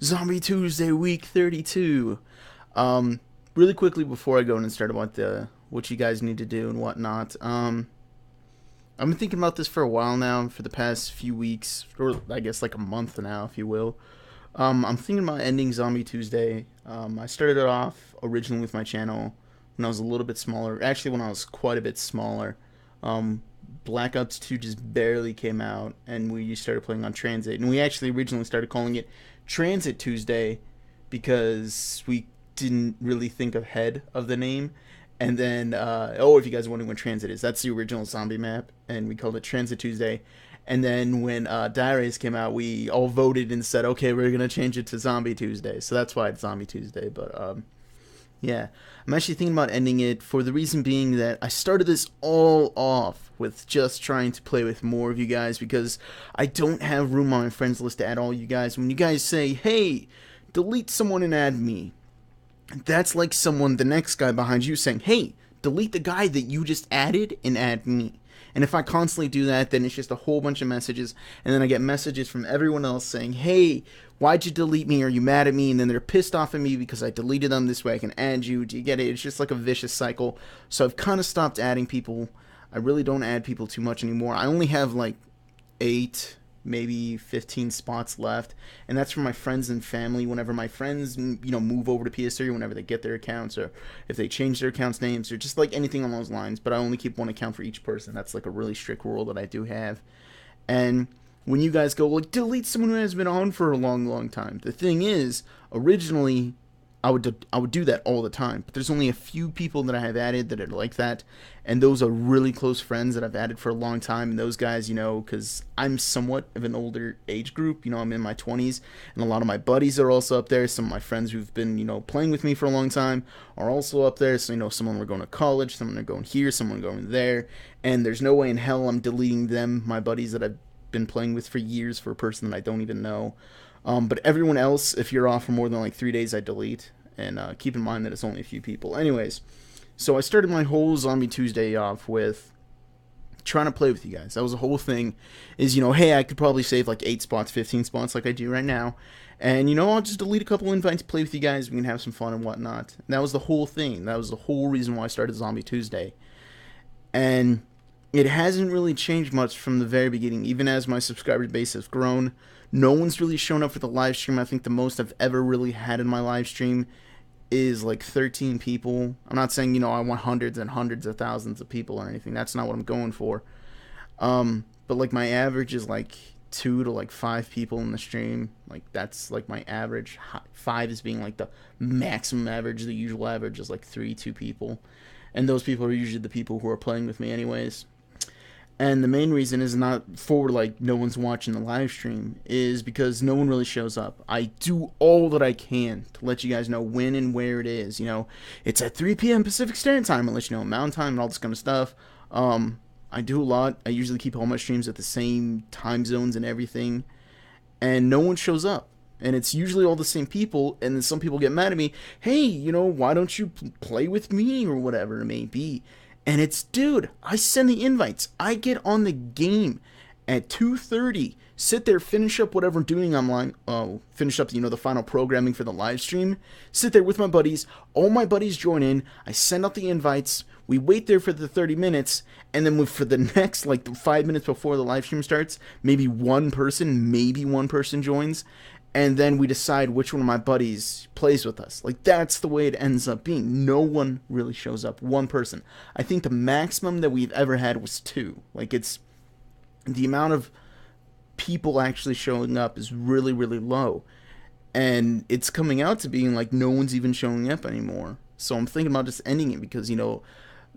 Zombie Tuesday, week 32. Really quickly before I go and start about what you guys need to do and whatnot. I've been thinking about this for a while now, for the past few weeks, or I guess like a month now, if you will. I'm thinking about ending Zombie Tuesday. I started it off originally with my channel when I was a little bit smaller. Actually, when I was quite a bit smaller. Black Ops 2 just barely came out, and we started playing on Transit. And we actually originally started calling it Transit Tuesday because we didn't really think ahead of the name. And then, if you guys are wondering what Transit is, that's the original zombie map, and we called it Transit Tuesday. And then when Diaries came out, we all voted and said, okay, we're going to change it to Zombie Tuesday. So that's why it's Zombie Tuesday. But, yeah, I'm actually thinking about ending it for the reason being that I started this all off with just trying to play with more of you guys because I don't have room on my friends list to add all you guys. When you guys say, hey, delete someone and add me, that's like someone, the next guy behind you saying, hey, delete the guy that you just added and add me. And if I constantly do that, then it's just a whole bunch of messages, and then I get messages from everyone else saying, hey, why'd you delete me? Are you mad at me? And then they're pissed off at me because I deleted them. This way I can add you. Do you get it? It's just like a vicious cycle. So I've kind of stopped adding people. I really don't add people too much anymore. I only have like 8, maybe 15 spots left, and that's for my friends and family. Whenever my friends, move over to PS3, whenever they get their accounts, or if they change their accounts names, or just like anything on those lines. But I only keep one account for each person. That's like a really strict rule that I do have. And when you guys go, like, delete someone who has been on for a long, long time, the thing is, originally I would do that all the time, but there's only a few people that I have added that are like that, and those are really close friends that I've added for a long time. And those guys, because I'm somewhat of an older age group, I'm in my 20s, and a lot of my buddies are also up there. Some of my friends who've been, playing with me for a long time are also up there. So, someone we're going to college, someone are going here, someone going there, and there's no way in hell I'm deleting them, my buddies that I've been playing with for years, for a person that I don't even know. But everyone else, if you're off for more than like 3 days, I delete. And keep in mind that it's only a few people. Anyways, so I started my whole Zombie Tuesday off with trying to play with you guys. That was the whole thing. Is, hey, I could probably save like 8 spots, 15 spots like I do right now. And, I'll just delete a couple invites, play with you guys. We can have some fun and whatnot. And that was the whole thing. That was the whole reason why I started Zombie Tuesday. And it hasn't really changed much from the very beginning, even as my subscriber base has grown. No one's really shown up for the live stream. I think the most I've ever really had in my live stream is like 13 people. I'm not saying, I want hundreds and hundreds of thousands of people or anything. That's not what I'm going for. But like my average is like 2 to like 5 people in the stream. Like that's like my average. 5 is being like the maximum average. The usual average is like 2 people. And those people are usually the people who are playing with me anyways. And the main reason is not for like no one's watching the live stream, is because no one really shows up. I do all that I can to let you guys know when and where it is. It's at 3 p.m. Pacific Standard Time. I'll let you know Mountain Time and all this kind of stuff. I do a lot. I usually keep all my streams at the same time zones and everything. And no one shows up. And it's usually all the same people, and then some people get mad at me. Hey, why don't you play with me or whatever it may be. And it's, dude, I send the invites. I get on the game at 2:30, sit there, finish up whatever I'm doing online, finish up, the final programming for the live stream, sit there with my buddies, all my buddies join in, I send out the invites, we wait there for the 30 minutes, and then for the next, like, the 5 minutes before the live stream starts, maybe one person joins, and then we decide which one of my buddies plays with us. Like, that's the way it ends up being. No one really shows up. One person. I think the maximum that we've ever had was 2. Like, it's... the amount of people actually showing up is really, really low. And it's coming out to being like no one's even showing up anymore. So I'm thinking about just ending it because,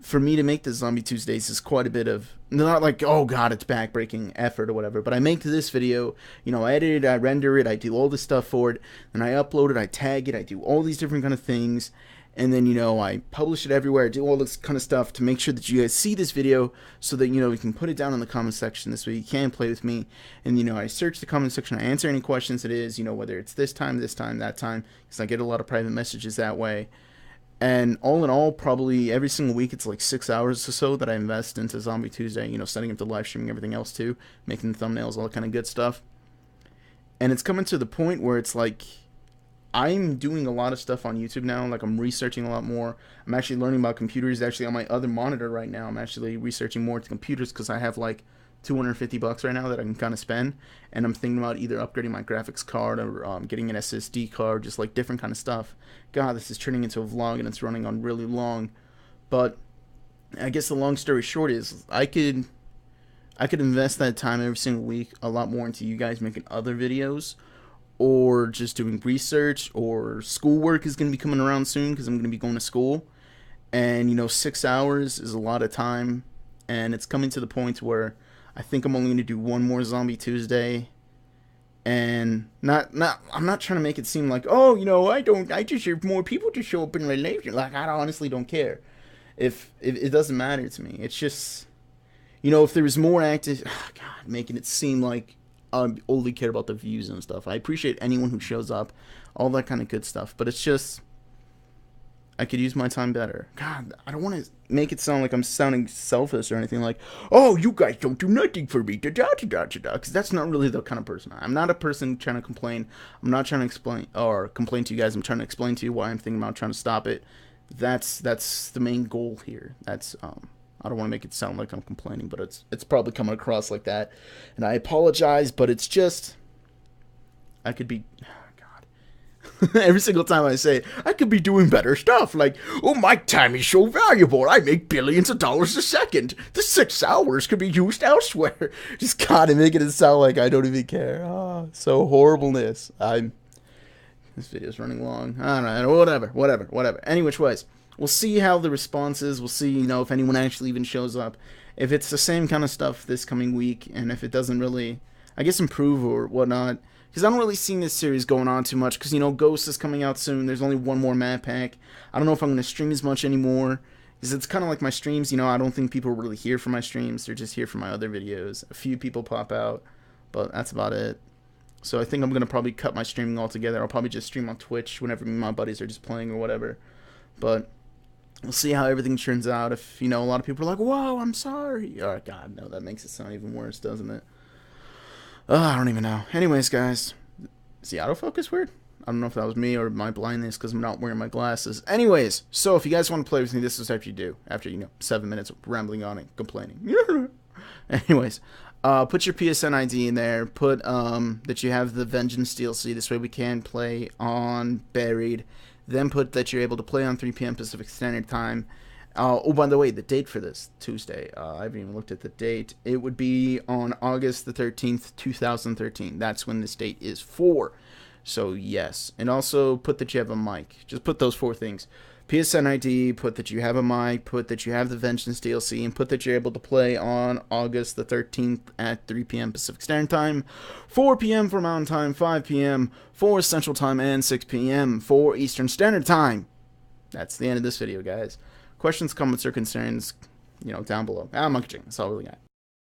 for me to make the Zombie Tuesdays is quite a bit of, not like, oh god, it's backbreaking effort or whatever, but I make this video, I edit it, I render it, I do all this stuff for it, and I upload it, I tag it, I do all these different kind of things, and then, I publish it everywhere, I do all this kind of stuff to make sure that you guys see this video, so that, you can put it down in the comment section, this way you can play with me, and, I search the comment section, I answer any questions it is, whether it's this time, that time, because I get a lot of private messages that way. And all in all, probably every single week, it's like 6 hours or so that I invest into Zombie Tuesday, setting up the live streaming, everything else too, making the thumbnails, all that kind of good stuff. And it's coming to the point where it's like, I'm doing a lot of stuff on YouTube now. Like, I'm researching a lot more. I'm actually learning about computers. Actually, on my other monitor right now, I'm actually researching more to computers because I have like $250 right now that I can kind of spend, and I'm thinking about either upgrading my graphics card or getting an SSD card, just like different kind of stuff. God, this is turning into a vlog and it's running on really long, but I guess the long story short is I could invest that time every single week a lot more into you guys making other videos, or just doing research, or schoolwork is going to be coming around soon because I'm going to be going to school, and 6 hours is a lot of time, and it's coming to the point where I think I'm only going to do one more Zombie Tuesday, and I'm not trying to make it seem like, oh, I just hear more people to show up in relation. Like, I honestly don't care if it doesn't matter to me. It's just, if there was more active, God, making it seem like I only care about the views and stuff. I appreciate anyone who shows up, all that kind of good stuff, but it's just, I could use my time better. God, I don't want to make it sound like I'm sounding selfish or anything like, oh, you guys don't do nothing for me, because that's not really the kind of person I'm not a person trying to complain. I'm not trying to explain or complain to you guys. I'm trying to explain to you why I'm thinking about trying to stop it. That's the main goal here. I don't want to make it sound like I'm complaining, but it's probably coming across like that, and I apologize, but it's just, I could be, God, every single time I say it, I could be doing better stuff, like, oh, my time is so valuable, I make billions of dollars a second, the 6 hours could be used elsewhere, just gotta making it sound like I don't even care. So horribleness. This video's running long, I don't know, whatever, any which ways. We'll see how the response is. We'll see, if anyone actually even shows up. If it's the same kind of stuff this coming week, and if it doesn't really, I guess, improve or whatnot. Because I don't really see this series going on too much. Because, Ghost is coming out soon. There's only one more map pack. I don't know if I'm going to stream as much anymore. Because it's kind of like my streams, I don't think people are really here for my streams. They're just here for my other videos. A few people pop out, but that's about it. So I think I'm going to probably cut my streaming altogether. I'll probably just stream on Twitch whenever my buddies are just playing or whatever. But we'll see how everything turns out. If, a lot of people are like, whoa, I'm sorry. Oh, God, no, that makes it sound even worse, doesn't it? I don't even know. Anyways, guys, is the autofocus weird? I don't know if that was me or my blindness because I'm not wearing my glasses. Anyways, so if you guys want to play with me, this is what you do after, 7 minutes of rambling on and complaining. Anyways, put your PSN ID in there. Put that you have the Vengeance DLC. This way we can play on Buried. Then put that you're able to play on 3 p.m. Pacific Standard Time. Oh, by the way, the date for this Tuesday, I haven't even looked at the date. It would be on August the 13th, 2013. That's when this date is for. So, yes. And also put that you have a mic. Just put those 4 things. PSN ID, put that you have a mic, put that you have the Vengeance DLC, and put that you're able to play on August the 13th at 3 p.m. Pacific Standard Time, 4 p.m. for Mountain Time, 5 p.m. for Central Time, and 6 p.m. for Eastern Standard Time. That's the end of this video, guys. Questions, comments, or concerns, down below. Monkey Dragon, that's all we got.